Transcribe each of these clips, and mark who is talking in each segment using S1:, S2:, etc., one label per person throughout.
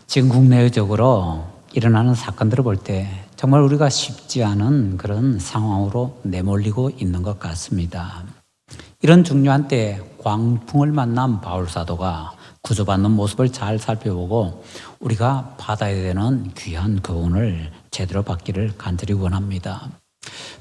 S1: 지금 국내적으로 일어나는 사건들을 볼 때 정말 우리가 쉽지 않은 그런 상황으로 내몰리고 있는 것 같습니다. 이런 중요한 때에 광풍을 만난 바울사도가 구조받는 모습을 잘 살펴보고 우리가 받아야 되는 귀한 교훈을 제대로 받기를 간절히 원합니다.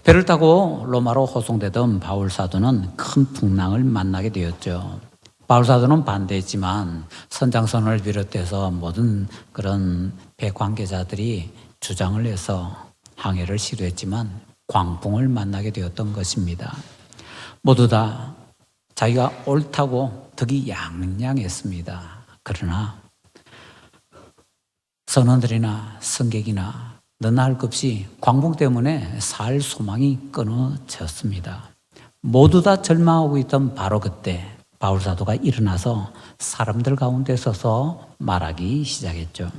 S1: 배를 타고 로마로 호송되던 바울사도는 큰 풍랑을 만나게 되었죠. 바울사도는 반대했지만 선장선을 비롯해서 모든 그런 배 관계자들이 주장을 해서 항해를 시도했지만 광풍을 만나게 되었던 것입니다. 모두 다 자기가 옳다고 득이 양양했습니다. 그러나 선원들이나 승객이나 너나 할 것 없이 광풍 때문에 살 소망이 끊어졌습니다. 모두 다 절망하고 있던 바로 그때 바울사도가 일어나서 사람들 가운데 서서 말하기 시작했죠.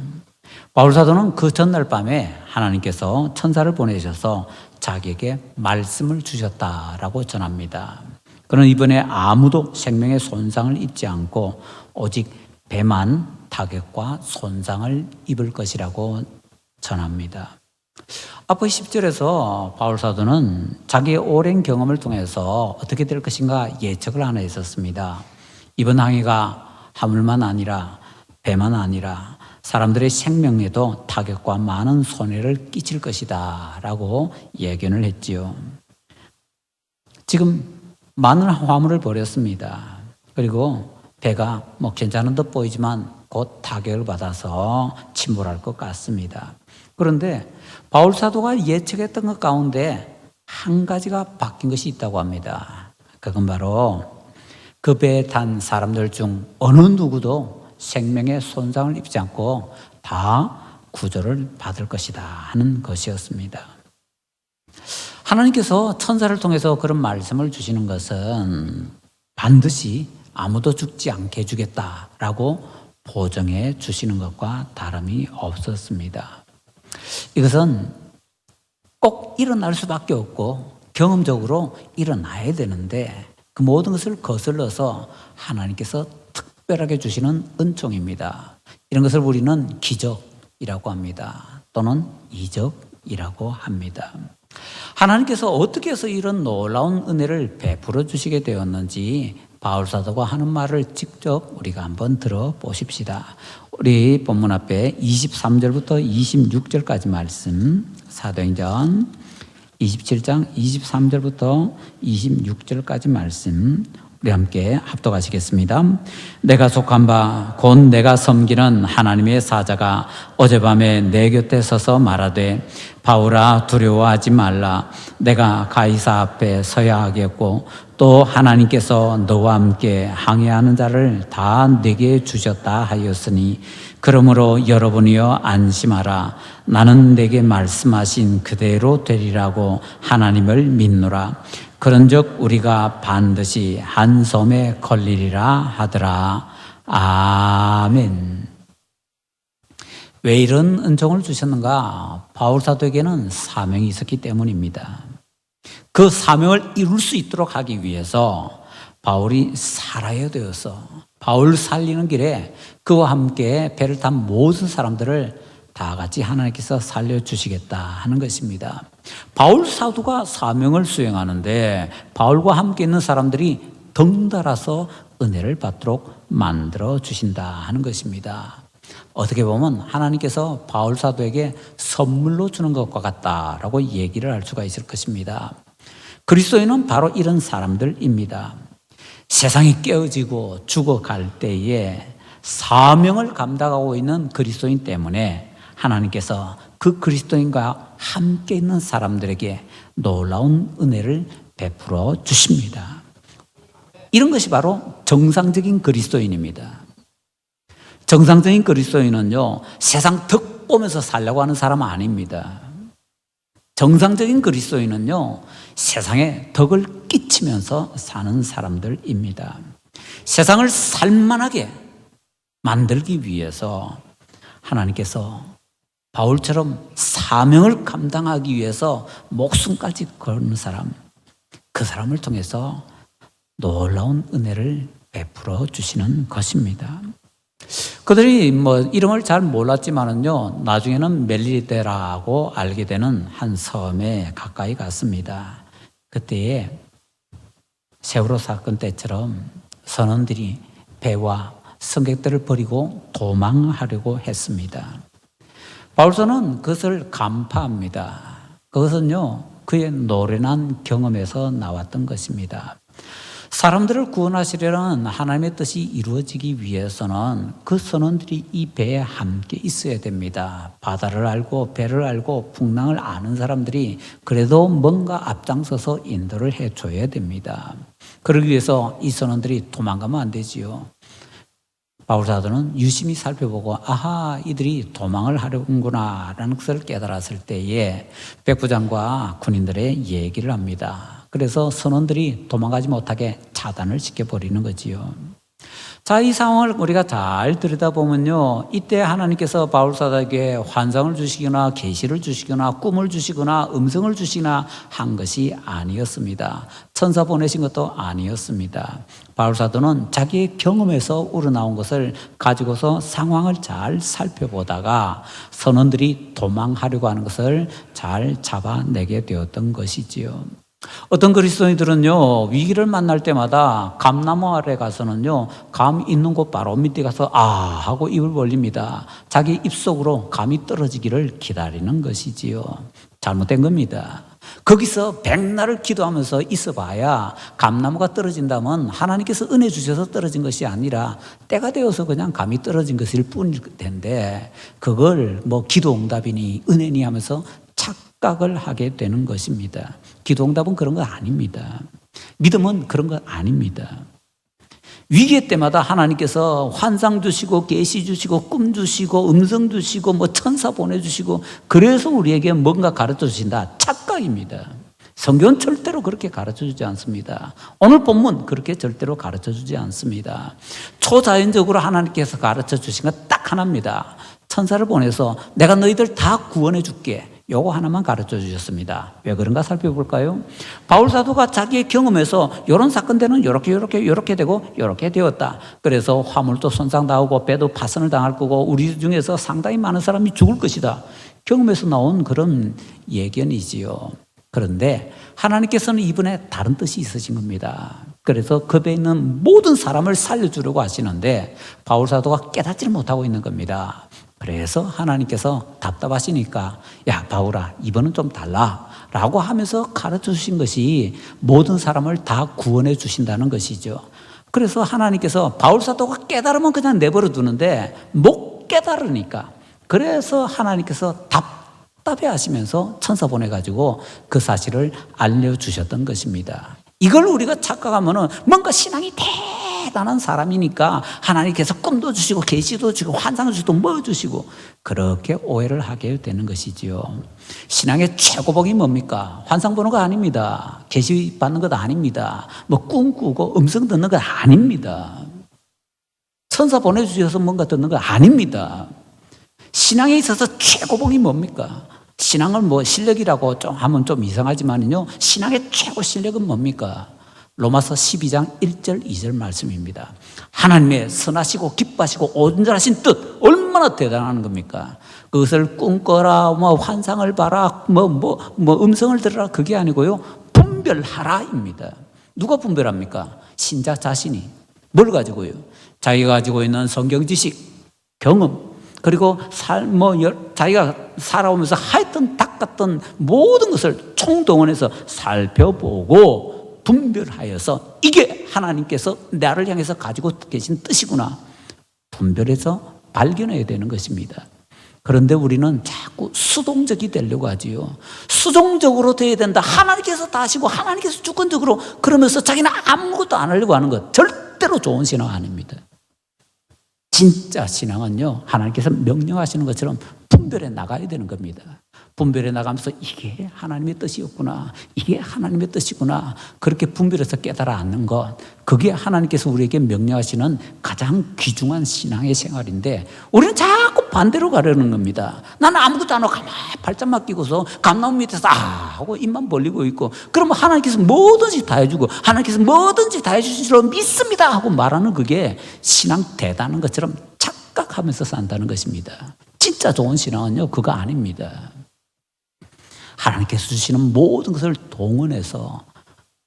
S1: 바울사도는 그 전날 밤에 하나님께서 천사를 보내셔서 자기에게 말씀을 주셨다라고 전합니다. 그는 이번에 아무도 생명의 손상을 입지 않고 오직 배만 타격과 손상을 입을 것이라고 전합니다. 앞의 10절에서 바울사도는 자기의 오랜 경험을 통해서 어떻게 될 것인가 예측을 하나 했었습니다. 이번 항해가 화물만 아니라 배만 아니라 사람들의 생명에도 타격과 많은 손해를 끼칠 것이다 라고 예견을 했지요. 지금 많은 화물을 버렸습니다. 그리고 배가 괜찮은 듯 보이지만 곧 타격을 받아서 침몰할 것 같습니다. 그런데 바울사도가 예측했던 것 가운데 한 가지가 바뀐 것이 있다고 합니다. 그건 바로 그 배에 탄 사람들 중 어느 누구도 생명의 손상을 입지 않고 다 구조를 받을 것이다 하는 것이었습니다. 하나님께서 천사를 통해서 그런 말씀을 주시는 것은 반드시 아무도 죽지 않게 해주겠다라고 보증해 주시는 것과 다름이 없었습니다. 이것은 꼭 일어날 수밖에 없고 경험적으로 일어나야 되는데 그 모든 것을 거슬러서 하나님께서 특별하게 주시는 은총입니다. 이런 것을 우리는 기적이라고 합니다. 또는 이적이라고 합니다. 하나님께서 어떻게 해서 이런 놀라운 은혜를 베풀어 주시게 되었는지 바울사도가 하는 말을 직접 우리가 한번 들어보십시다. 우리 본문 앞에 23절부터 26절까지 말씀, 사도행전 27장 23절부터 26절까지 말씀 우리 함께 합독하시겠습니다. 내가 속한 바 곧 내가 섬기는 하나님의 사자가 어젯밤에 내 곁에 서서 말하되 바울아 두려워하지 말라. 내가 가이사 앞에 서야 하겠고 또 하나님께서 너와 함께 항해하는 자를 다 내게 주셨다 하였으니 그러므로 여러분이여 안심하라. 나는 내게 말씀하신 그대로 되리라고 하나님을 믿노라. 그런즉 우리가 반드시 한 섬에 걸리리라 하더라. 아멘. 왜 이런 은총을 주셨는가? 바울사도에게는 사명이 있었기 때문입니다. 그 사명을 이룰 수 있도록 하기 위해서 바울이 살아야 되어서 바울 살리는 길에 그와 함께 배를 탄 모든 사람들을 다 같이 하나님께서 살려주시겠다 하는 것입니다. 바울 사도가 사명을 수행하는데 바울과 함께 있는 사람들이 덩달아서 은혜를 받도록 만들어 주신다 하는 것입니다. 어떻게 보면 하나님께서 바울 사도에게 선물로 주는 것과 같다라고 얘기를 할 수가 있을 것입니다. 그리스도인은 바로 이런 사람들입니다. 세상이 깨어지고 죽어갈 때에 사명을 감당하고 있는 그리스도인 때문에 하나님께서 그 그리스도인과 함께 있는 사람들에게 놀라운 은혜를 베풀어 주십니다. 이런 것이 바로 정상적인 그리스도인입니다. 정상적인 그리스도인은요, 세상 덕 보면서 살려고 하는 사람은 아닙니다. 정상적인 그리스도인은요, 세상에 덕을 끼치면서 사는 사람들입니다. 세상을 살만하게 만들기 위해서 하나님께서 바울처럼 사명을 감당하기 위해서 목숨까지 거는 사람, 그 사람을 통해서 놀라운 은혜를 베풀어 주시는 것입니다. 그들이 뭐 이름을 잘 몰랐지만은요, 나중에는 멜리데라고 알게 되는 한 섬에 가까이 갔습니다. 그때에 세월호 사건 때처럼 선원들이 배와 승객들을 버리고 도망하려고 했습니다. 바울서는 그것을 간파합니다. 그것은요, 그의 노련한 경험에서 나왔던 것입니다. 사람들을 구원하시려는 하나님의 뜻이 이루어지기 위해서는 그 선원들이 이 배에 함께 있어야 됩니다. 바다를 알고 배를 알고 풍랑을 아는 사람들이 그래도 뭔가 앞장서서 인도를 해줘야 됩니다. 그러기 위해서 이 선원들이 도망가면 안 되지요. 바울 사도는 유심히 살펴보고 아하, 이들이 도망을 하려는구나 라는 것을 깨달았을 때에 백부장과 군인들의 얘기를 합니다. 그래서 선원들이 도망가지 못하게 차단을 시켜버리는 거지요. 자, 이 상황을 우리가 잘 들여다보면요, 이때 하나님께서 바울 사도에게 환상을 주시거나 계시를 주시거나 꿈을 주시거나 음성을 주시거나 한 것이 아니었습니다. 천사 보내신 것도 아니었습니다. 바울 사도는 자기의 경험에서 우러나온 것을 가지고서 상황을 잘 살펴보다가 선원들이 도망하려고 하는 것을 잘 잡아내게 되었던 것이지요. 어떤 그리스도인들은요, 위기를 만날 때마다 감나무 아래 가서는요, 감 있는 곳 바로 밑에 가서 하고 입을 벌립니다. 자기 입속으로 감이 떨어지기를 기다리는 것이지요. 잘못된 겁니다. 거기서 백날을 기도하면서 있어봐야 감나무가 떨어진다면 하나님께서 은혜 주셔서 떨어진 것이 아니라 때가 되어서 그냥 감이 떨어진 것일 뿐일 텐데, 그걸 뭐 기도 응답이니 은혜니 하면서 착각을 하게 되는 것입니다. 기도응답은 그런 거 아닙니다. 믿음은 그런 거 아닙니다. 위기의 때마다 하나님께서 환상 주시고 계시 주시고 꿈 주시고 음성 주시고 뭐 천사 보내주시고 그래서 우리에게 뭔가 가르쳐 주신다. 착각입니다. 성경은 절대로 그렇게 가르쳐 주지 않습니다. 오늘 본문 그렇게 절대로 가르쳐 주지 않습니다. 초자연적으로 하나님께서 가르쳐 주신 건 딱 하나입니다. 천사를 보내서 내가 너희들 다 구원해 줄게. 요거 하나만 가르쳐 주셨습니다. 왜 그런가 살펴볼까요? 바울 사도가 자기의 경험에서 이런 사건들은 이렇게 되고 이렇게 되었다. 그래서 화물도 손상당하고 배도 파손을 당할 거고 우리 중에서 상당히 많은 사람이 죽을 것이다. 경험에서 나온 그런 예견이지요. 그런데 하나님께서는 이번에 다른 뜻이 있으신 겁니다. 그래서 그 배에 있는 모든 사람을 살려주려고 하시는데 바울 사도가 깨닫지를 못하고 있는 겁니다. 그래서 하나님께서 답답하시니까 야 바울아 이번은 좀 달라 라고 하면서 가르쳐 주신 것이 모든 사람을 다 구원해 주신다는 것이죠. 그래서 하나님께서 바울 사도가 깨달으면 그냥 내버려 두는데 못 깨달으니까 그래서 하나님께서 답답해 하시면서 천사 보내가지고 그 사실을 알려주셨던 것입니다. 이걸 우리가 착각하면은 뭔가 신앙이 대단한 사람이니까 하나님께서 꿈도 주시고 계시도 주시고 환상을 주시고 뭐 주시고 그렇게 오해를 하게 되는 것이지요. 신앙의 최고복이 뭡니까? 환상 보는 거 아닙니다. 계시 받는 것 아닙니다. 뭐 꿈 꾸고 음성 듣는 거 아닙니다. 천사 보내주셔서 뭔가 듣는 거 아닙니다. 신앙에 있어서 최고복이 뭡니까? 신앙을 뭐 실력이라고 좀 하면 좀 이상하지만요. 신앙의 최고 실력은 뭡니까? 로마서 12장 1절 2절 말씀입니다. 하나님의 선하시고 기뻐하시고 온전하신 뜻 얼마나 대단한 겁니까? 그것을 꿈꿔라, 뭐 환상을 봐라, 뭐 음성을 들어라 그게 아니고요. 분별하라입니다. 누가 분별합니까? 신자 자신이. 뭘 가지고요? 자기가 가지고 있는 성경 지식, 경험 그리고 자기가 살아오면서 하였던 닦았던 모든 것을 총동원해서 살펴보고 분별하여서 이게 하나님께서 나를 향해서 가지고 계신 뜻이구나. 분별해서 발견해야 되는 것입니다. 그런데 우리는 자꾸 수동적이 되려고 하지요. 수동적으로 돼야 된다. 하나님께서 다 하시고 하나님께서 주권적으로 그러면서 자기는 아무것도 안 하려고 하는 것 절대로 좋은 신앙 아닙니다. 진짜 신앙은요, 하나님께서 명령하시는 것처럼 분별해 나가야 되는 겁니다. 분별해 나가면서 이게 하나님의 뜻이었구나, 이게 하나님의 뜻이구나, 그렇게 분별해서 깨달아 앉는 것, 그게 하나님께서 우리에게 명령하시는 가장 귀중한 신앙의 생활인데 우리는 자꾸 반대로 가려는 겁니다. 나는 아무것도 안 하고 가만히 발짝만 끼고서 감나무 밑에서 하고 입만 벌리고 있고 그러면 하나님께서 뭐든지 다 해주고 하나님께서 뭐든지 다 해주실 줄 믿습니다 하고 말하는 그게 신앙 대단한 것처럼 자꾸 착각하면서 산다는 것입니다. 진짜 좋은 신앙은요, 그거 아닙니다. 하나님께서 주시는 모든 것을 동원해서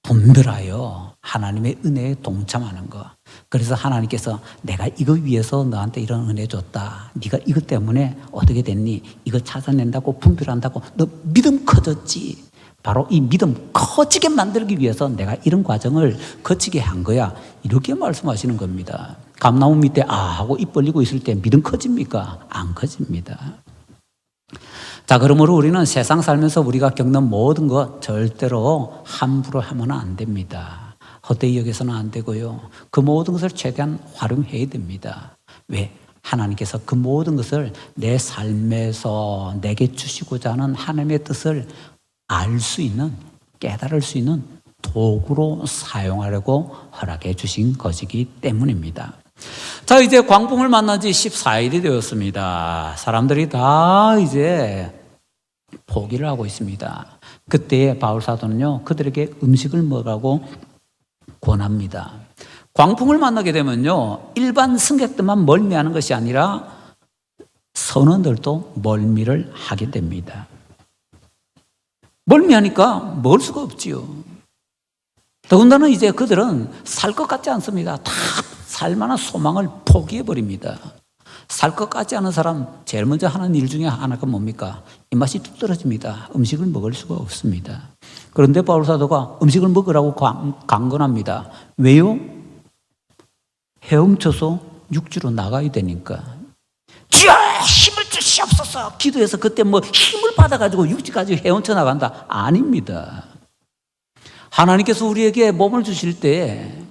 S1: 분별하여 하나님의 은혜에 동참하는 것. 그래서 하나님께서 내가 이거 위해서 너한테 이런 은혜 줬다. 네가 이것 때문에 어떻게 됐니? 이거 찾아낸다고 분별한다고 너 믿음 커졌지. 바로 이 믿음 커지게 만들기 위해서 내가 이런 과정을 거치게 한 거야. 이렇게 말씀하시는 겁니다. 감나무 밑에 하고 입 벌리고 있을 때 믿음 커집니까? 안 커집니다. 자, 그러므로 우리는 세상 살면서 우리가 겪는 모든 것 절대로 함부로 하면 안 됩니다. 헛되이 여겨서는 안 되고요. 그 모든 것을 최대한 활용해야 됩니다. 왜? 하나님께서 그 모든 것을 내 삶에서 내게 주시고자 하는 하나님의 뜻을 알 수 있는, 깨달을 수 있는 도구로 사용하려고 허락해 주신 것이기 때문입니다. 자, 이제 광풍을 만난 지 14일이 되었습니다. 사람들이 다 이제 포기를 하고 있습니다. 그때 바울 사도는요, 그들에게 음식을 먹으라고 권합니다. 광풍을 만나게 되면요, 일반 승객들만 멀미하는 것이 아니라 선원들도 멀미를 하게 됩니다. 멀미하니까 먹을 수가 없지요. 더군다나 이제 그들은 살 것 같지 않습니다. 다 살만한 소망을 포기해버립니다. 살 것 같지 않은 사람 제일 먼저 하는 일 중에 하나가 뭡니까? 입맛이 뚝 떨어집니다. 음식을 먹을 수가 없습니다. 그런데 바울 사도가 음식을 먹으라고 강권합니다. 왜요? 헤엄쳐서 육지로 나가야 되니까. 주여 힘을 주시옵소서. 기도해서 그때 뭐 힘을 받아가지고 육지까지 헤엄쳐 나간다? 아닙니다. 하나님께서 우리에게 몸을 주실 때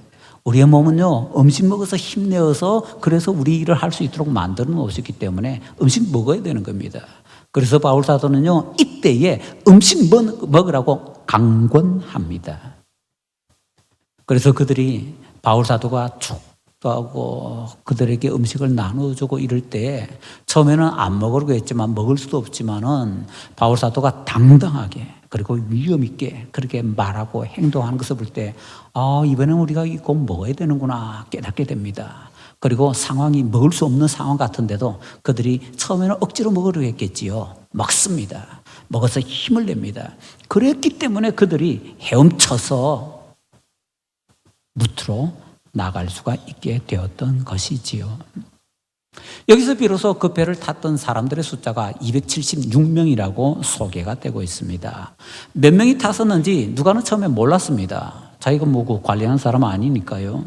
S1: 우리의 몸은요, 음식 먹어서 힘내어서 그래서 우리 일을 할 수 있도록 만들어 놓으셨기 때문에 음식 먹어야 되는 겁니다. 그래서 바울 사도는요, 이때에 음식 먹으라고 강권합니다. 그래서 그들이 바울 사도가 축도하고 그들에게 음식을 나눠주고 이럴 때 처음에는 안 먹으려고 했지만 먹을 수도 없지만은 바울 사도가 당당하게 그리고 위험 있게 그렇게 말하고 행동하는 것을 볼 때 이번엔 우리가 꼭 먹어야 되는구나 깨닫게 됩니다. 그리고 상황이 먹을 수 없는 상황 같은데도 그들이 처음에는 억지로 먹으려고 했겠지요. 먹습니다. 먹어서 힘을 냅니다. 그랬기 때문에 그들이 헤엄쳐서 무트로 나갈 수가 있게 되었던 것이지요. 여기서 비로소 그 배를 탔던 사람들의 숫자가 276명이라고 소개가 되고 있습니다. 몇 명이 탔었는지 누가는 처음에 몰랐습니다. 자기가 뭐고 관리하는 사람은 아니니까요.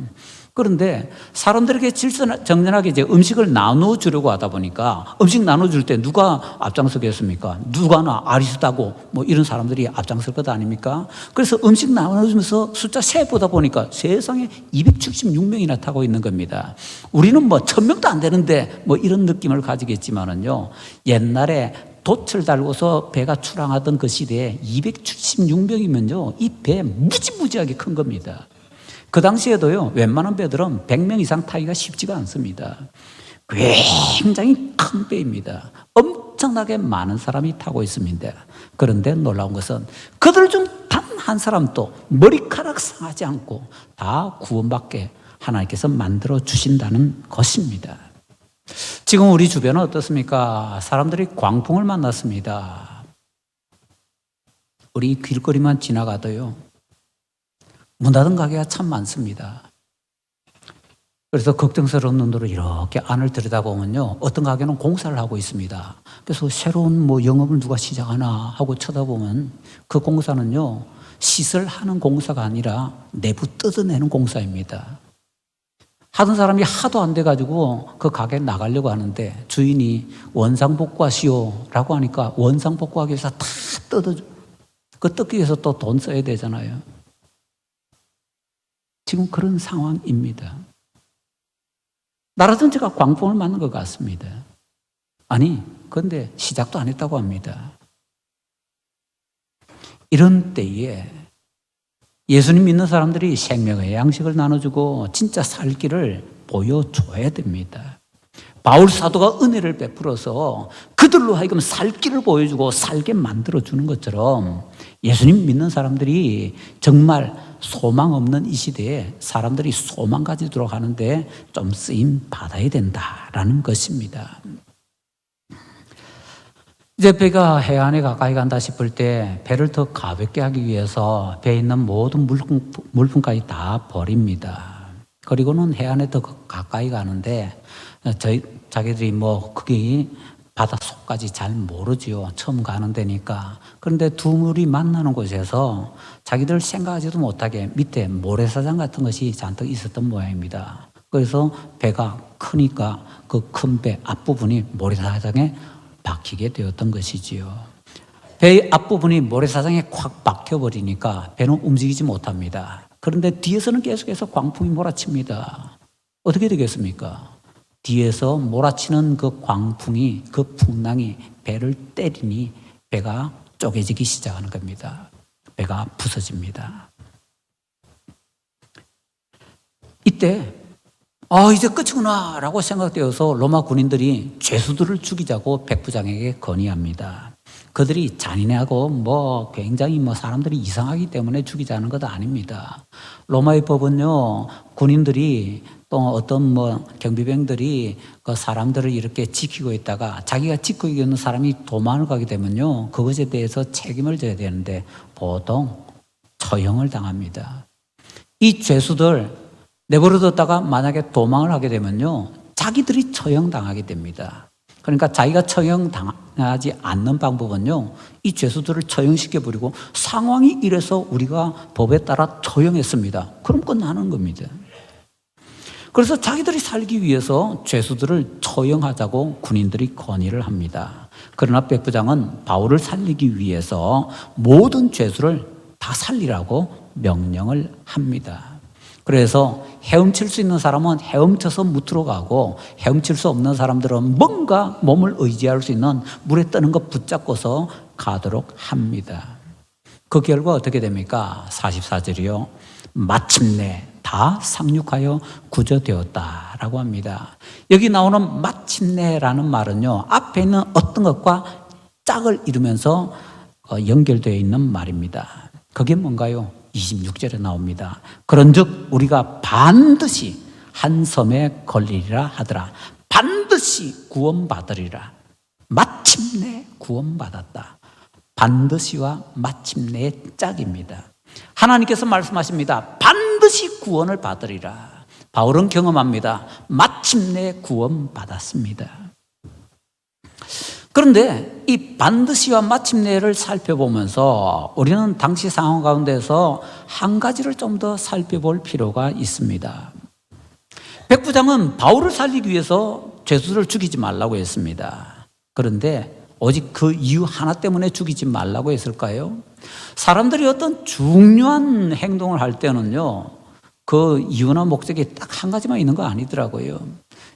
S1: 그런데 사람들에게 질서정연하게 이제 음식을 나눠주려고 하다 보니까 음식 나눠줄 때 누가 앞장서겠습니까? 누가나 아리스다고 뭐 이런 사람들이 앞장설 것 아닙니까? 그래서 음식 나눠주면서 숫자 세보다 보니까 세상에 276명이나 타고 있는 겁니다. 우리는 뭐 1000명도 안 되는데 뭐 이런 느낌을 가지겠지만은요, 옛날에 돛을 달고서 배가 출항하던 그 시대에 276명이면요, 이 배 무지무지하게 큰 겁니다. 그 당시에도요, 웬만한 배들은 100명 이상 타기가 쉽지가 않습니다. 굉장히 큰 배입니다. 엄청나게 많은 사람이 타고 있습니다. 그런데 놀라운 것은 그들 중 단 한 사람도 머리카락 상하지 않고 다 구원받게 하나님께서 만들어 주신다는 것입니다. 지금 우리 주변은 어떻습니까? 사람들이 광풍을 만났습니다. 우리 길거리만 지나가도요, 문 닫은 가게가 참 많습니다. 그래서 걱정스러운 눈으로 이렇게 안을 들여다보면요, 어떤 가게는 공사를 하고 있습니다. 그래서 새로운 뭐 영업을 누가 시작하나 하고 쳐다보면 그 공사는요, 시설하는 공사가 아니라 내부 뜯어내는 공사입니다. 하던 사람이 하도 안 돼가지고 그 가게 나가려고 하는데 주인이 원상복구하시오라고 하니까 원상복구하기 위해서 다 뜯어줘. 그 뜯기 위해서 또 돈 써야 되잖아요. 지금 그런 상황입니다. 나라 전체가 광풍을 맞는 것 같습니다. 아니, 그런데 시작도 안 했다고 합니다. 이런 때에 예수님 믿는 사람들이 생명의 양식을 나눠주고 진짜 살 길을 보여줘야 됩니다. 바울 사도가 은혜를 베풀어서 그들로 하여금 살 길을 보여주고 살게 만들어주는 것처럼 예수님 믿는 사람들이 정말 소망 없는 이 시대에 사람들이 소망 가지도록 하는데 좀 쓰임 받아야 된다라는 것입니다. 이제 배가 해안에 가까이 간다 싶을 때 배를 더 가볍게 하기 위해서 배에 있는 모든 물품까지 다 버립니다. 그리고는 해안에 더 가까이 가는데 자기들이 그게 바닷속까지 잘 모르지요. 처음 가는 데니까. 그런데 두 물이 만나는 곳에서 자기들 생각하지도 못하게 밑에 모래사장 같은 것이 잔뜩 있었던 모양입니다. 그래서 배가 크니까 그 큰 배 앞부분이 모래사장에 박히게 되었던 것이지요. 배의 앞부분이 모래사장에 콱 박혀버리니까 배는 움직이지 못합니다. 그런데 뒤에서는 계속해서 광풍이 몰아칩니다. 어떻게 되겠습니까? 뒤에서 몰아치는 그 광풍이, 그 풍랑이 배를 때리니 배가 쪼개지기 시작하는 겁니다. 배가 부서집니다. 이때 이제 끝이구나 라고 생각되어서 로마 군인들이 죄수들을 죽이자고 백부장에게 건의합니다. 그들이 잔인하고 굉장히 사람들이 이상하기 때문에 죽이자는 것도 아닙니다. 로마의 법은요, 군인들이 또 어떤 경비병들이 그 사람들을 이렇게 지키고 있다가 자기가 지키고 있는 사람이 도망을 가게 되면요, 그것에 대해서 책임을 져야 되는데 보통 처형을 당합니다. 이 죄수들 내버려뒀다가 만약에 도망을 하게 되면요, 자기들이 처형당하게 됩니다. 그러니까 자기가 처형당하지 않는 방법은요, 이 죄수들을 처형시켜버리고 상황이 이래서 우리가 법에 따라 처형했습니다. 그럼 끝나는 겁니다. 그래서 자기들이 살기 위해서 죄수들을 처형하자고 군인들이 건의를 합니다. 그러나 백부장은 바울을 살리기 위해서 모든 죄수를 다 살리라고 명령을 합니다. 그래서 헤엄칠 수 있는 사람은 헤엄쳐서 무트로 가고 헤엄칠 수 없는 사람들은 뭔가 몸을 의지할 수 있는 물에 뜨는 것 붙잡고서 가도록 합니다. 그 결과 어떻게 됩니까? 44절이요. 마침내 다 상륙하여 구조되었다라고 합니다. 여기 나오는 마침내라는 말은요, 앞에 있는 어떤 것과 짝을 이루면서 연결되어 있는 말입니다. 그게 뭔가요? 26절에 나옵니다. 그런즉 우리가 반드시 한 섬에 걸리리라 하더라. 반드시 구원받으리라. 마침내 구원받았다. 반드시와 마침내의 짝입니다. 하나님께서 말씀하십니다. 반드시 구원을 받으리라. 바울은 경험합니다. 마침내 구원받았습니다. 그런데 이 반드시와 마침내를 살펴보면서 우리는 당시 상황 가운데서 한 가지를 좀 더 살펴볼 필요가 있습니다. 백부장은 바울을 살리기 위해서 죄수를 죽이지 말라고 했습니다. 그런데 오직 그 이유 하나 때문에 죽이지 말라고 했을까요? 사람들이 어떤 중요한 행동을 할 때는요, 그 이유나 목적이 딱 한 가지만 있는 거 아니더라고요.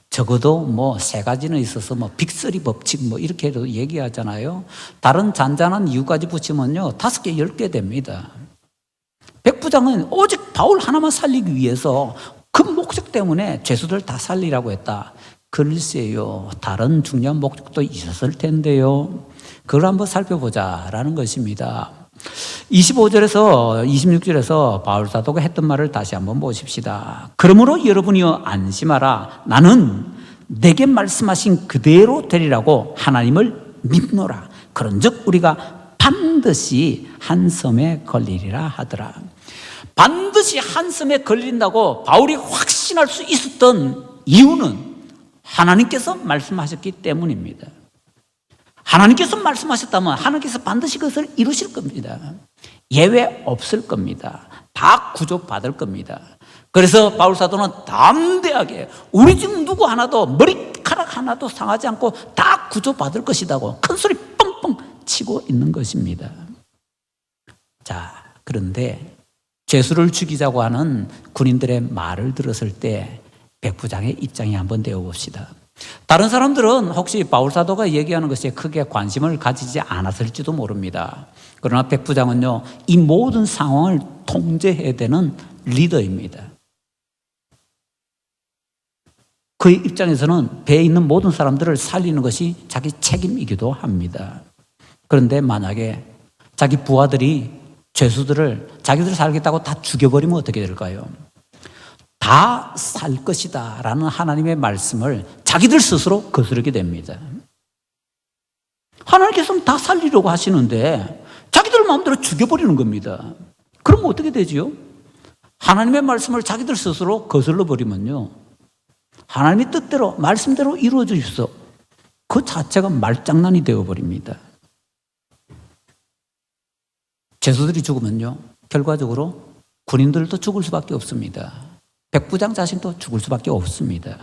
S1: 적어도 3가지는 있어서 빅3 법칙 이렇게도 얘기하잖아요. 다른 잔잔한 이유까지 붙이면요, 5개, 10개 됩니다. 백부장은 오직 바울 하나만 살리기 위해서 그 목적 때문에 죄수들 다 살리라고 했다. 글쎄요, 다른 중요한 목적도 있었을 텐데요. 그걸 한번 살펴보자라는 것입니다. 25절에서 26절에서 바울 사도가 했던 말을 다시 한번 보십시다. 그러므로 여러분이여 안심하라. 나는 내게 말씀하신 그대로 되리라고 하나님을 믿노라. 그런즉 우리가 반드시 한 섬에 걸리리라 하더라. 반드시 한 섬에 걸린다고 바울이 확신할 수 있었던 이유는 하나님께서 말씀하셨기 때문입니다. 하나님께서 말씀하셨다면 하나님께서 반드시 그것을 이루실 겁니다. 예외 없을 겁니다. 다 구조받을 겁니다. 그래서 바울 사도는 담대하게 우리 중 누구 하나도 머리카락 하나도 상하지 않고 다 구조받을 것이라고 큰 소리 뻥뻥 치고 있는 것입니다. 자, 그런데 죄수를 죽이자고 하는 군인들의 말을 들었을 때 백부장의 입장이 한번 되어봅시다. 다른 사람들은 혹시 바울 사도가 얘기하는 것에 크게 관심을 가지지 않았을지도 모릅니다. 그러나 백부장은요, 이 모든 상황을 통제해야 되는 리더입니다. 그의 입장에서는 배에 있는 모든 사람들을 살리는 것이 자기 책임이기도 합니다. 그런데 만약에 자기 부하들이 죄수들을 자기들 살겠다고 다 죽여버리면 어떻게 될까요? 다 살 것이다 라는 하나님의 말씀을 자기들 스스로 거스르게 됩니다. 하나님께서는 다 살리려고 하시는데 자기들 마음대로 죽여버리는 겁니다. 그럼 어떻게 되지요? 하나님의 말씀을 자기들 스스로 거슬러 버리면요, 하나님의 뜻대로 말씀대로 이루어져 있어 그 자체가 말장난이 되어버립니다. 죄수들이 죽으면요, 결과적으로 군인들도 죽을 수밖에 없습니다. 백부장 자신도 죽을 수밖에 없습니다.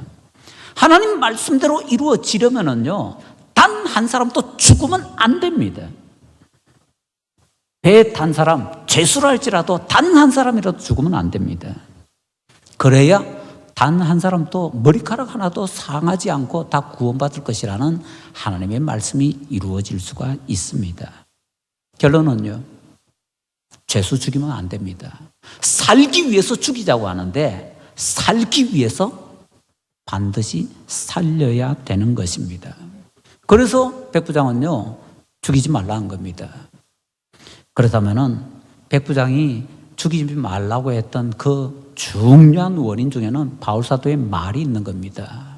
S1: 하나님 말씀대로 이루어지려면요, 단 한 사람도 죽으면 안 됩니다. 배에 탄 사람, 죄수라 할지라도 단 한 사람이라도 죽으면 안 됩니다. 그래야 단 한 사람도 머리카락 하나도 상하지 않고 다 구원받을 것이라는 하나님의 말씀이 이루어질 수가 있습니다. 결론은요, 죄수 죽이면 안 됩니다. 살기 위해서 죽이자고 하는데 살기 위해서 반드시 살려야 되는 것입니다. 그래서 백부장은요, 죽이지 말라는 겁니다. 그렇다면은 백부장이 죽이지 말라고 했던 그 중요한 원인 중에는 바울사도의 말이 있는 겁니다.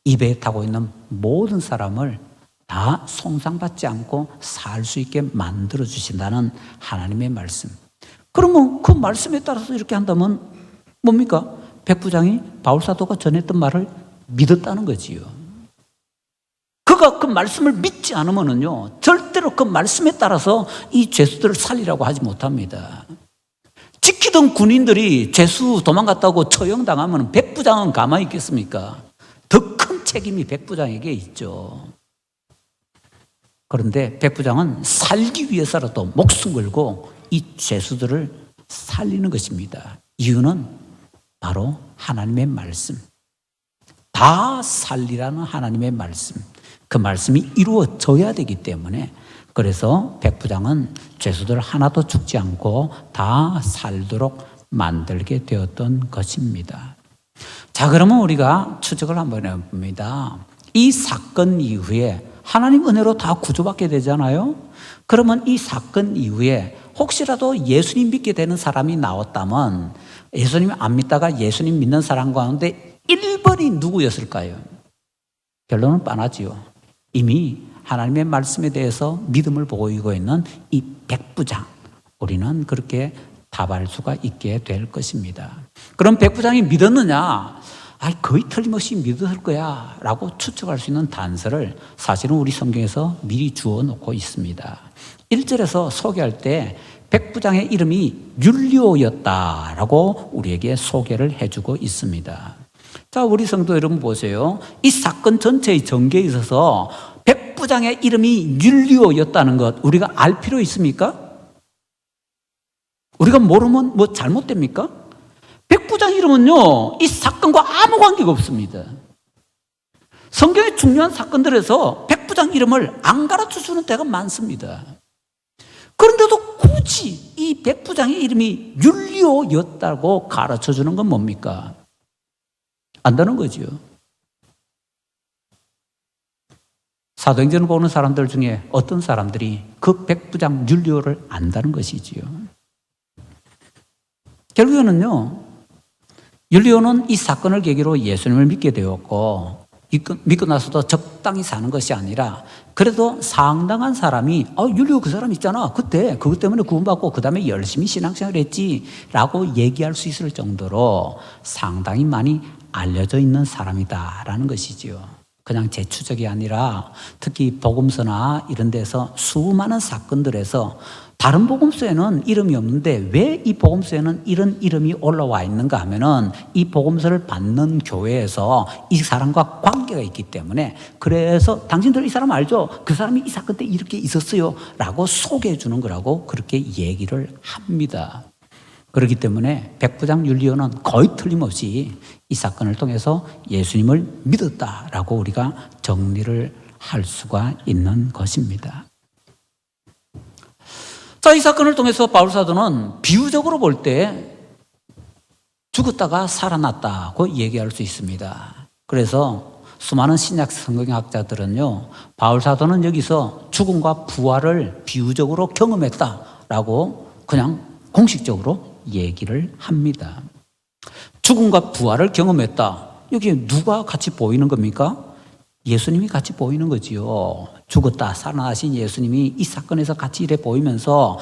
S1: 이 배에 타고 있는 모든 사람을 다 손상받지 않고 살 수 있게 만들어 주신다는 하나님의 말씀. 그러면 그 말씀에 따라서 이렇게 한다면 뭡니까? 백부장이 바울사도가 전했던 말을 믿었다는 거지요. 그가 그 말씀을 믿지 않으면요, 절대로 그 말씀에 따라서 이 죄수들을 살리라고 하지 못합니다. 지키던 군인들이 죄수 도망갔다고 처형당하면 백부장은 가만히 있겠습니까? 더 큰 책임이 백부장에게 있죠. 그런데 백부장은 살기 위해서라도 목숨 걸고 이 죄수들을 살리는 것입니다. 이유는 바로 하나님의 말씀, 다 살리라는 하나님의 말씀, 그 말씀이 이루어져야 되기 때문에, 그래서 백부장은 죄수들 하나도 죽지 않고 다 살도록 만들게 되었던 것입니다. 자, 그러면 우리가 추측을 한번 해봅니다. 이 사건 이후에 하나님 은혜로 다 구조받게 되잖아요. 그러면 이 사건 이후에 혹시라도 예수님 믿게 되는 사람이 나왔다면 예수님 안 믿다가 예수님 믿는 사람 가운데 1번이 누구였을까요? 결론은 뻔하지요. 이미 하나님의 말씀에 대해서 믿음을 보이고 있는 이 백부장, 우리는 그렇게 답할 수가 있게 될 것입니다. 그럼 백부장이 믿었느냐? 거의 틀림없이 믿었을 거야 라고 추측할 수 있는 단서를 사실은 우리 성경에서 미리 주어 놓고 있습니다. 1절에서 소개할 때 백부장의 이름이 율리오였다라고 우리에게 소개를 해주고 있습니다. 자, 우리 성도 여러분 보세요. 이 사건 전체의 전개에 있어서 백부장의 이름이 율리오였다는 것 우리가 알 필요 있습니까? 우리가 모르면 뭐 잘못됩니까? 백부장 이름은요, 이 사건과 아무 관계가 없습니다. 성경의 중요한 사건들에서 백부장 이름을 안 가르쳐 주는 때가 많습니다. 그런데도 굳이 이 백부장의 이름이 율리오였다고 가르쳐 주는 건 뭡니까? 안다는 거죠. 사도행전을 보는 사람들 중에 어떤 사람들이 그 백부장 율리오를 안다는 것이지요. 결국에는요, 율리오는 이 사건을 계기로 예수님을 믿게 되었고, 믿고 나서도 적당히 사는 것이 아니라 그래도 상당한 사람이 율리오 그 사람 있잖아, 그때 그것 때문에 구원받고 그 다음에 열심히 신앙생활을 했지 라고 얘기할 수 있을 정도로 상당히 많이 알려져 있는 사람이다라는 것이지요. 그냥 제 추적이 아니라 특히 복음서나 이런 데서 수많은 사건들에서 다른 복음서에는 이름이 없는데 왜 이 복음서에는 이런 이름이 올라와 있는가 하면은 이 복음서를 받는 교회에서 이 사람과 관계가 있기 때문에, 그래서 당신들 이 사람 알죠? 그 사람이 이 사건 때 이렇게 있었어요 라고 소개해 주는 거라고 그렇게 얘기를 합니다. 그렇기 때문에 백부장 율리오는 거의 틀림없이 이 사건을 통해서 예수님을 믿었다라고 우리가 정리를 할 수가 있는 것입니다. 자, 이 사건을 통해서 바울 사도는 비유적으로 볼 때 죽었다가 살아났다고 얘기할 수 있습니다. 그래서 수많은 신약 성경학자들은요, 바울 사도는 여기서 죽음과 부활을 비유적으로 경험했다라고 그냥 공식적으로 얘기를 합니다. 죽음과 부활을 경험했다. 여기 누가 같이 보이는 겁니까? 예수님이 같이 보이는 거지요. 죽었다 살아나신 예수님이 이 사건에서 같이 이래 보이면서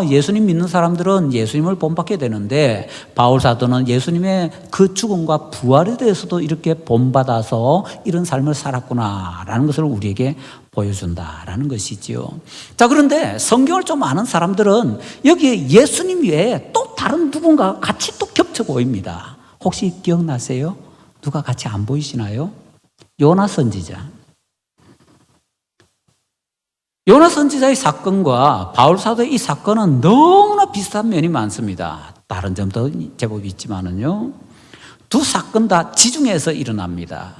S1: 예수님 믿는 사람들은 예수님을 본받게 되는데 바울 사도는 예수님의 그 죽음과 부활에 대해서도 이렇게 본받아서 이런 삶을 살았구나라는 것을 우리에게 보여준다라는 것이지요. 자, 그런데 성경을 좀 아는 사람들은 여기에 예수님 외에 또 다른 누군가 같이 또 겹쳐 보입니다. 혹시 기억나세요? 누가 같이 안 보이시나요? 요나 선지자. 요나 선지자의 사건과 바울 사도의 이 사건은 너무나 비슷한 면이 많습니다. 다른 점도 제법 있지만은요. 두 사건 다 지중해에서 일어납니다.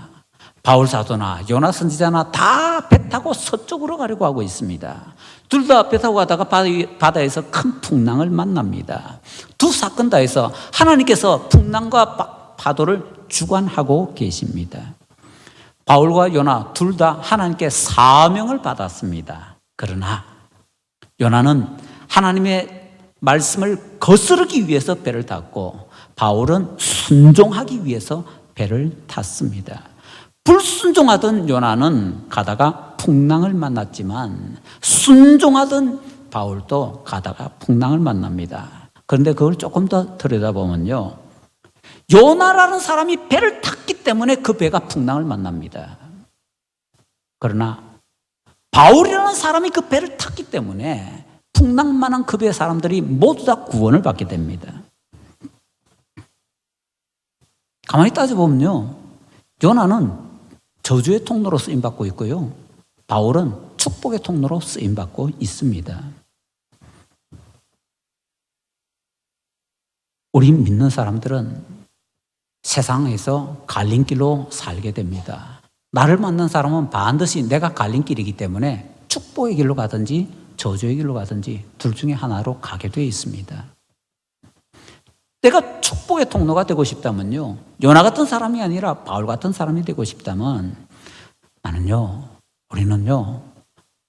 S1: 바울 사도나 요나 선지자나 다 배 타고 서쪽으로 가려고 하고 있습니다. 둘 다 배 타고 가다가 바다에서 큰 풍랑을 만납니다. 두 사건 다에서 하나님께서 풍랑과 파도를 주관하고 계십니다. 바울과 요나 둘 다 하나님께 사명을 받았습니다. 그러나 요나는 하나님의 말씀을 거스르기 위해서 배를 탔고 바울은 순종하기 위해서 배를 탔습니다. 불순종하던 요나는 가다가 풍랑을 만났지만 순종하던 바울도 가다가 풍랑을 만납니다. 그런데 그걸 조금 더 들여다보면요, 요나라는 사람이 배를 탔기 때문에 그 배가 풍랑을 만납니다. 그러나 바울이라는 사람이 그 배를 탔기 때문에 풍랑만한 그 배의 사람들이 모두 다 구원을 받게 됩니다. 가만히 따져보면요, 요나는 저주의 통로로 쓰임받고 있고요, 바울은 축복의 통로로 쓰임받고 있습니다. 우리 믿는 사람들은 세상에서 갈림길로 살게 됩니다. 나를 만난 사람은 반드시 내가 갈림길이기 때문에 축복의 길로 가든지 저주의 길로 가든지 둘 중에 하나로 가게 되어 있습니다. 내가 축복의 통로가 되고 싶다면요, 요나 같은 사람이 아니라 바울 같은 사람이 되고 싶다면 우리는요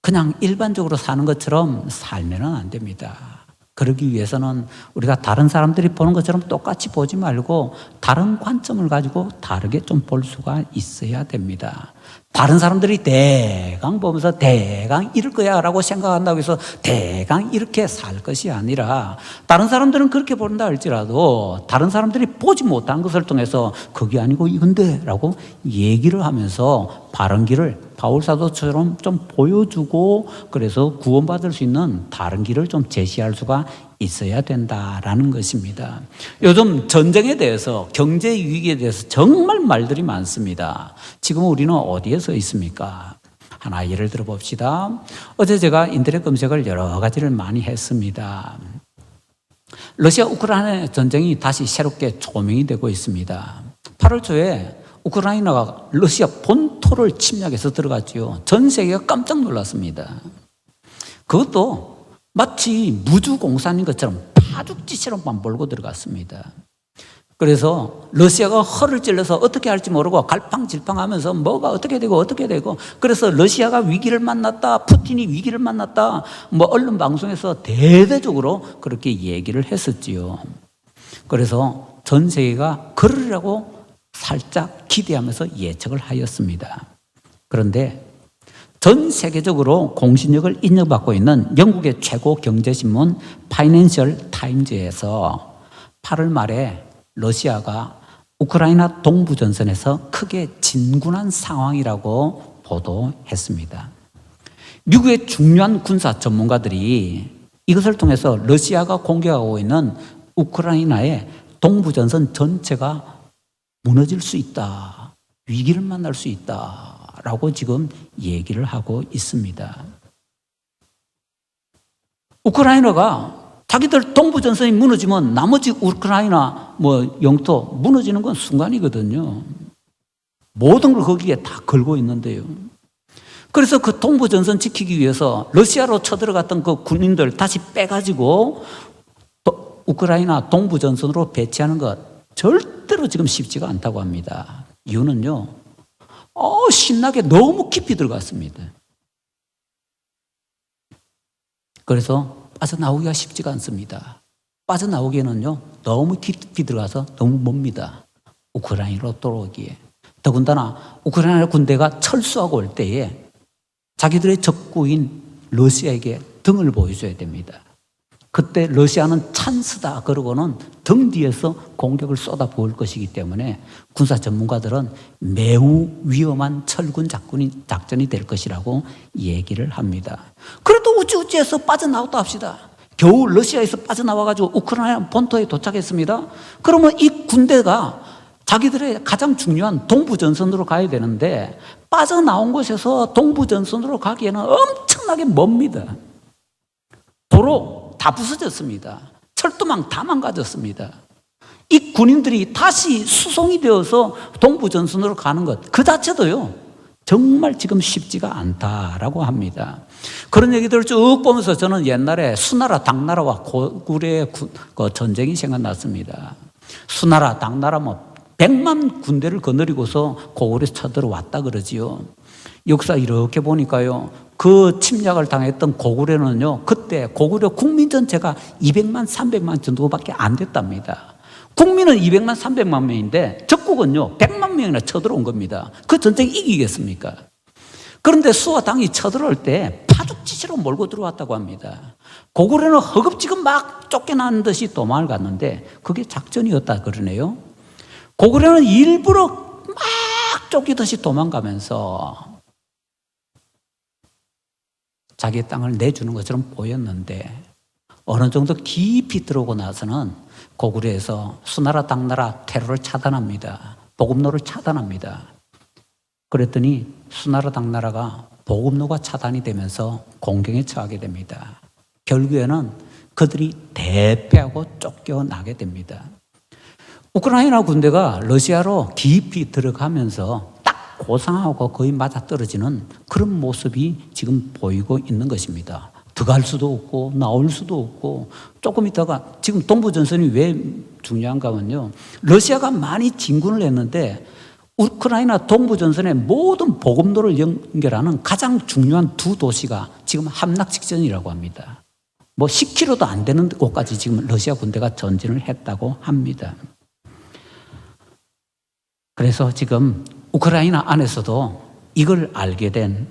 S1: 그냥 일반적으로 사는 것처럼 살면 안 됩니다. 그러기 위해서는 우리가 다른 사람들이 보는 것처럼 똑같이 보지 말고 다른 관점을 가지고 다르게 좀 볼 수가 있어야 됩니다. 다른 사람들이 대강 보면서 대강 이럴 거야 라고 생각한다고 해서 대강 이렇게 살 것이 아니라, 다른 사람들은 그렇게 본다 할지라도 다른 사람들이 보지 못한 것을 통해서 그게 아니고 이건데 라고 얘기를 하면서 바른 길을 바울 사도처럼 좀 보여주고, 그래서 구원받을 수 있는 다른 길을 좀 제시할 수가 있어야 된다라는 것입니다. 요즘 전쟁에 대해서, 경제 위기에 대해서 정말 말들이 많습니다. 지금 우리는 어디에 서 있습니까? 하나 예를 들어 봅시다. 어제 제가 인터넷 검색을 여러 가지를 많이 했습니다. 러시아 우크라이나 전쟁이 다시 새롭게 조명이 되고 있습니다. 8월 초에 우크라이나가 러시아 본토를 침략해서 들어갔지요. 전 세계가 깜짝 놀랐습니다. 그것도 마치 무주공산인 것처럼 파죽지처럼만 몰고 들어갔습니다. 그래서 러시아가 허를 찔러서 어떻게 할지 모르고 갈팡질팡하면서 뭐가 어떻게 되고 그래서 러시아가 위기를 만났다, 푸틴이 위기를 만났다, 언론 방송에서 대대적으로 그렇게 얘기를 했었지요. 그래서 전 세계가 그러려고 살짝 기대하면서 예측을 하였습니다. 그런데 전 세계적으로 공신력을 인정받고 있는 영국의 최고 경제신문 파이낸셜 타임즈에서 8월 말에 러시아가 우크라이나 동부전선에서 크게 진군한 상황이라고 보도했습니다. 미국의 중요한 군사 전문가들이 이것을 통해서 러시아가 공격하고 있는 우크라이나의 동부전선 전체가 무너질 수 있다, 위기를 만날 수 있다라고 지금 얘기를 하고 있습니다. 우크라이나가 자기들 동부전선이 무너지면 나머지 우크라이나 영토 무너지는 건 순간이거든요. 모든 걸 거기에 다 걸고 있는데요. 그래서 그 동부전선 지키기 위해서 러시아로 쳐들어갔던 그 군인들 다시 빼가지고 우크라이나 동부전선으로 배치하는 것 절대로 지금 쉽지가 않다고 합니다. 이유는요, 신나게 너무 깊이 들어갔습니다. 그래서 빠져나오기가 쉽지가 않습니다. 빠져나오기에는요, 너무 깊이 들어가서 너무 멉니다. 우크라이나로 돌아오기에. 더군다나 우크라이나 군대가 철수하고 올 때에 자기들의 적국인 러시아에게 등을 보여줘야 됩니다. 그때 러시아는 찬스다 그러고는 등 뒤에서 공격을 쏟아부을 것이기 때문에 군사 전문가들은 매우 위험한 철군 작전이 될 것이라고 얘기를 합니다. 그래도 우찌우찌해서 빠져나왔다 합시다. 겨우 러시아에서 빠져나와가지고 우크라이나 본토에 도착했습니다. 그러면 이 군대가 자기들의 가장 중요한 동부전선으로 가야 되는데 빠져나온 곳에서 동부전선으로 가기에는 엄청나게 멉니다. 도로 다 부서졌습니다. 철도망 다 망가졌습니다. 이 군인들이 다시 수송이 되어서 동부전선으로 가는 것 그 자체도요, 정말 지금 쉽지가 않다라고 합니다. 그런 얘기들을 쭉 보면서 저는 옛날에 수나라 당나라와 고구려의 전쟁이 생각났습니다. 수나라 당나라 100만 군대를 거느리고서 고구려 쳐들어왔다 그러지요. 역사 이렇게 보니까요, 그 침략을 당했던 고구려는요, 그때 고구려 국민 전체가 200만, 300만 정도밖에 안 됐답니다. 국민은 200만, 300만 명인데 적국은요, 100만 명이나 쳐들어온 겁니다. 그 전쟁 이기겠습니까? 그런데 수와 당이 쳐들어올 때 파죽지시로 몰고 들어왔다고 합니다. 고구려는 허겁지겁 막 쫓겨나는 듯이 도망을 갔는데 그게 작전이었다 그러네요. 고구려는 일부러 막 쫓기듯이 도망가면서 자기의 땅을 내주는 것처럼 보였는데 어느 정도 깊이 들어오고 나서는 고구려에서 수나라 당나라 테러를 차단합니다. 보급로를 차단합니다. 그랬더니 수나라 당나라가 보급로가 차단이 되면서 공경에 처하게 됩니다. 결국에는 그들이 대패하고 쫓겨나게 됩니다. 우크라이나 군대가 러시아로 깊이 들어가면서 딱 고상하고 거의 맞아떨어지는 그런 모습이 지금 보이고 있는 것입니다. 들어갈 수도 없고 나올 수도 없고 조금 있다가 지금 동부전선이 왜 중요한가 하면요, 러시아가 많이 진군을 했는데 우크라이나 동부전선의 모든 보급로를 연결하는 가장 중요한 두 도시가 지금 함락 직전이라고 합니다. 10km도 안 되는 곳까지 지금 러시아 군대가 전진을 했다고 합니다. 그래서 지금 우크라이나 안에서도 이걸 알게 된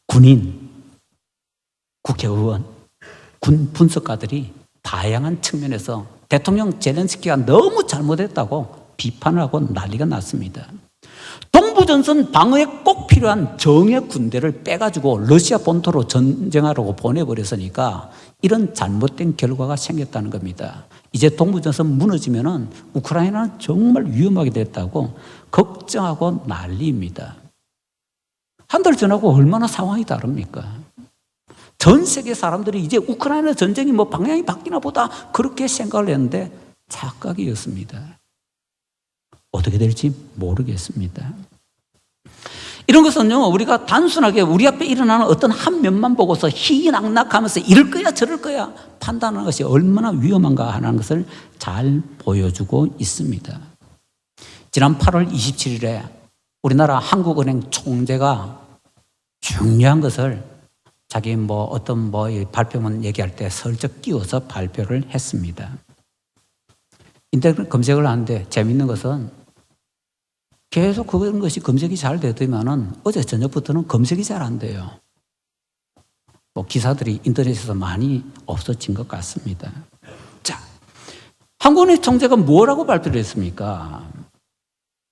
S1: 군인, 국회의원, 군 분석가들이 다양한 측면에서 대통령 제렌스키가 너무 잘못했다고 비판을 하고 난리가 났습니다. 동부전선 방어에 꼭 필요한 정예 군대를 빼가지고 러시아 본토로 전쟁하라고 보내버렸으니까 이런 잘못된 결과가 생겼다는 겁니다. 이제 동부전선 무너지면은 우크라이나는 정말 위험하게 됐다고 걱정하고 난리입니다. 한 달 전하고 얼마나 상황이 다릅니까? 전 세계 사람들이 이제 우크라이나 전쟁이 방향이 바뀌나 보다 그렇게 생각을 했는데 착각이었습니다. 어떻게 될지 모르겠습니다. 이런 것은요, 우리가 단순하게 우리 앞에 일어나는 어떤 한 면만 보고서 희낙낙하면서 이럴 거야 저럴 거야 판단하는 것이 얼마나 위험한가 하는 것을 잘 보여주고 있습니다. 지난 8월 27일에 우리나라 한국은행 총재가 중요한 것을 자기 어떤 발표문 얘기할 때 슬쩍 끼워서 발표를 했습니다. 인터넷 검색을 하는데 재밌는 것은 계속 그런 것이 검색이 잘 되더니만은 어제 저녁부터는 검색이 잘 안 돼요. 기사들이 인터넷에서 많이 없어진 것 같습니다. 자, 한국은행 총재가 뭐라고 발표를 했습니까?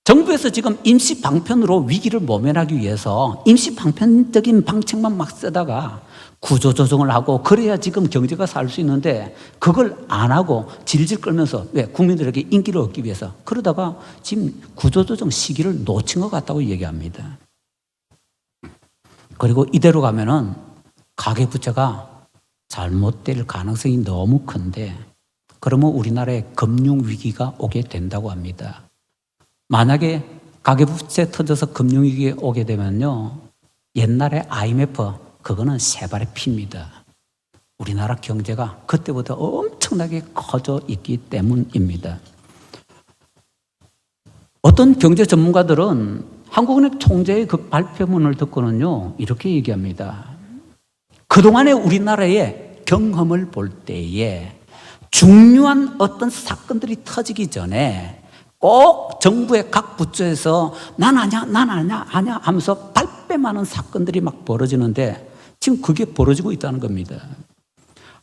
S1: 정부에서 지금 임시 방편으로 위기를 모면하기 위해서 임시 방편적인 방책만 막 쓰다가 구조조정을 하고 그래야 지금 경제가 살 수 있는데 그걸 안 하고 질질 끌면서 왜 국민들에게 인기를 얻기 위해서 그러다가 지금 구조조정 시기를 놓친 것 같다고 얘기합니다. 그리고 이대로 가면은 가계부채가 잘못될 가능성이 너무 큰데 그러면 우리나라에 금융위기가 오게 된다고 합니다. 만약에 가계부채 터져서 금융위기에 오게 되면요, 옛날에 IMF 그거는 세 발의 피입니다. 우리나라 경제가 그때보다 엄청나게 커져 있기 때문입니다. 어떤 경제 전문가들은 한국은행 총재의 그 발표문을 듣고는요, 이렇게 얘기합니다. 그동안의 우리나라의 경험을 볼 때에 중요한 어떤 사건들이 터지기 전에 꼭 정부의 각 부처에서 난 아냐 하면서 발뺌하는 사건들이 막 벌어지는데 지금 그게 벌어지고 있다는 겁니다.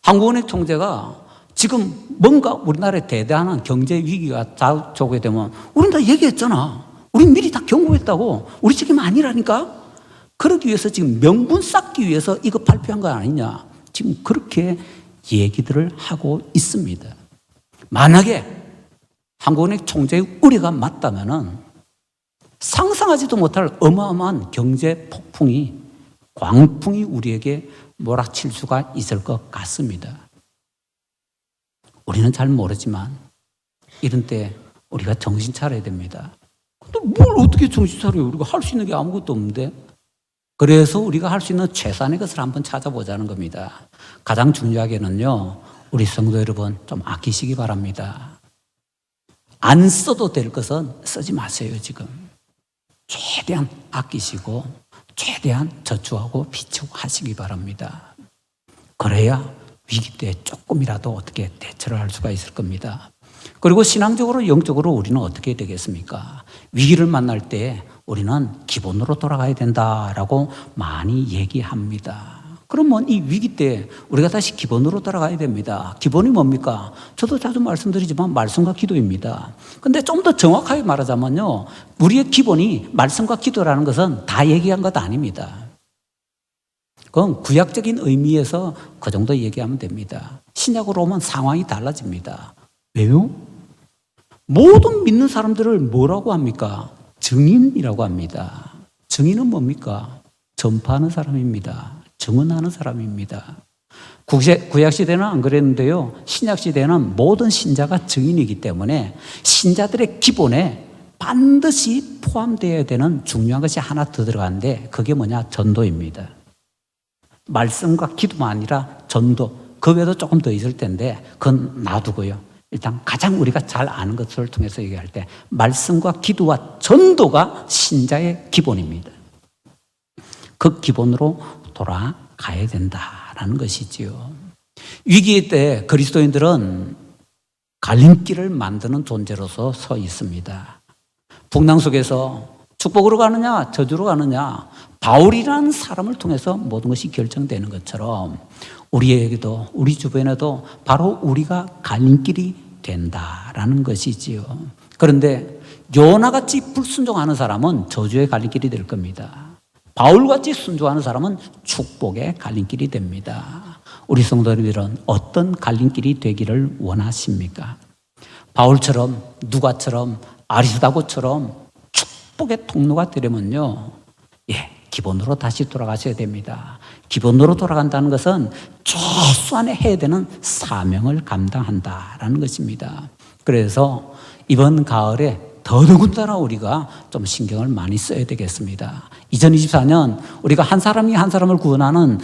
S1: 한국은행 총재가 지금 뭔가 우리나라에 대단한 경제 위기가 자초하게 되면 우리는 다 얘기했잖아. 우리 미리 다 경고했다고. 우리 책임 아니라니까. 그러기 위해서 지금 명분 쌓기 위해서 이거 발표한 거 아니냐. 지금 그렇게 얘기들을 하고 있습니다. 만약에 한국은행 총재의 우려가 맞다면은 상상하지도 못할 어마어마한 경제 폭풍이, 광풍이 우리에게 몰아칠 수가 있을 것 같습니다. 우리는 잘 모르지만 이런 때 우리가 정신 차려야 됩니다. 근데 뭘 어떻게 정신 차려요? 우리가 할 수 있는 게 아무것도 없는데. 그래서 우리가 할 수 있는 최선의 것을 한번 찾아보자는 겁니다. 가장 중요하게는요, 우리 성도 여러분 좀 아끼시기 바랍니다. 안 써도 될 것은 쓰지 마세요. 지금 최대한 아끼시고 최대한 저축하고 비축하시기 바랍니다. 그래야 위기 때 조금이라도 어떻게 대처를 할 수가 있을 겁니다. 그리고 신앙적으로 영적으로 우리는 어떻게 되겠습니까? 위기를 만날 때 우리는 기본으로 돌아가야 된다라고 많이 얘기합니다. 그러면 이 위기 때 우리가 다시 기본으로 돌아가야 됩니다. 기본이 뭡니까? 저도 자주 말씀드리지만 말씀과 기도입니다. 근데 좀 더 정확하게 말하자면요, 우리의 기본이 말씀과 기도라는 것은 다 얘기한 것 아닙니다. 그건 구약적인 의미에서 그 정도 얘기하면 됩니다. 신약으로 오면 상황이 달라집니다. 왜요? 모든 믿는 사람들을 뭐라고 합니까? 증인이라고 합니다. 증인은 뭡니까? 전파하는 사람입니다. 증언하는 사람입니다. 구약시대는 안 그랬는데요, 신약시대는 모든 신자가 증인이기 때문에 신자들의 기본에 반드시 포함되어야 되는 중요한 것이 하나 더 들어가는데 그게 뭐냐? 전도입니다. 말씀과 기도만 아니라 전도, 그 외에도 조금 더 있을 텐데 그건 놔두고요. 일단 가장 우리가 잘 아는 것을 통해서 얘기할 때 말씀과 기도와 전도가 신자의 기본입니다. 그 기본으로 돌아가야 된다라는 것이지요. 위기 때 그리스도인들은 갈림길을 만드는 존재로서 서 있습니다. 풍랑 속에서 축복으로 가느냐 저주로 가느냐, 바울이라는 사람을 통해서 모든 것이 결정되는 것처럼 우리에게도, 우리 주변에도 바로 우리가 갈림길이 된다라는 것이지요. 그런데 요나같이 불순종하는 사람은 저주의 갈림길이 될 겁니다. 바울같이 순종하는 사람은 축복의 갈림길이 됩니다. 우리 성도들은 어떤 갈림길이 되기를 원하십니까? 바울처럼, 누가처럼, 아리스다고처럼 축복의 통로가 되려면요, 기본으로 다시 돌아가셔야 됩니다. 기본으로 돌아간다는 것은 최소한의 해야 되는 사명을 감당한다라는 것입니다. 그래서 이번 가을에 더더군다나 우리가 좀 신경을 많이 써야 되겠습니다. 2024년 우리가 한 사람이 한 사람을 구원하는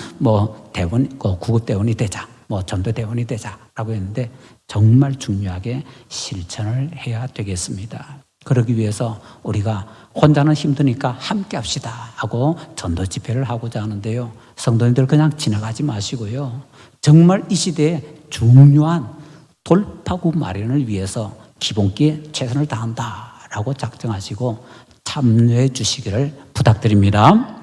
S1: 구급대원이 되자, 전도대원이 되자라고 했는데 정말 중요하게 실천을 해야 되겠습니다. 그러기 위해서 우리가 혼자는 힘드니까 함께 합시다 하고 전도 집회를 하고자 하는데요, 성도님들 그냥 지나가지 마시고요, 정말 이 시대에 중요한 돌파구 마련을 위해서 기본기에 최선을 다한다라고 작정하시고 참여해 주시기를 부탁드립니다.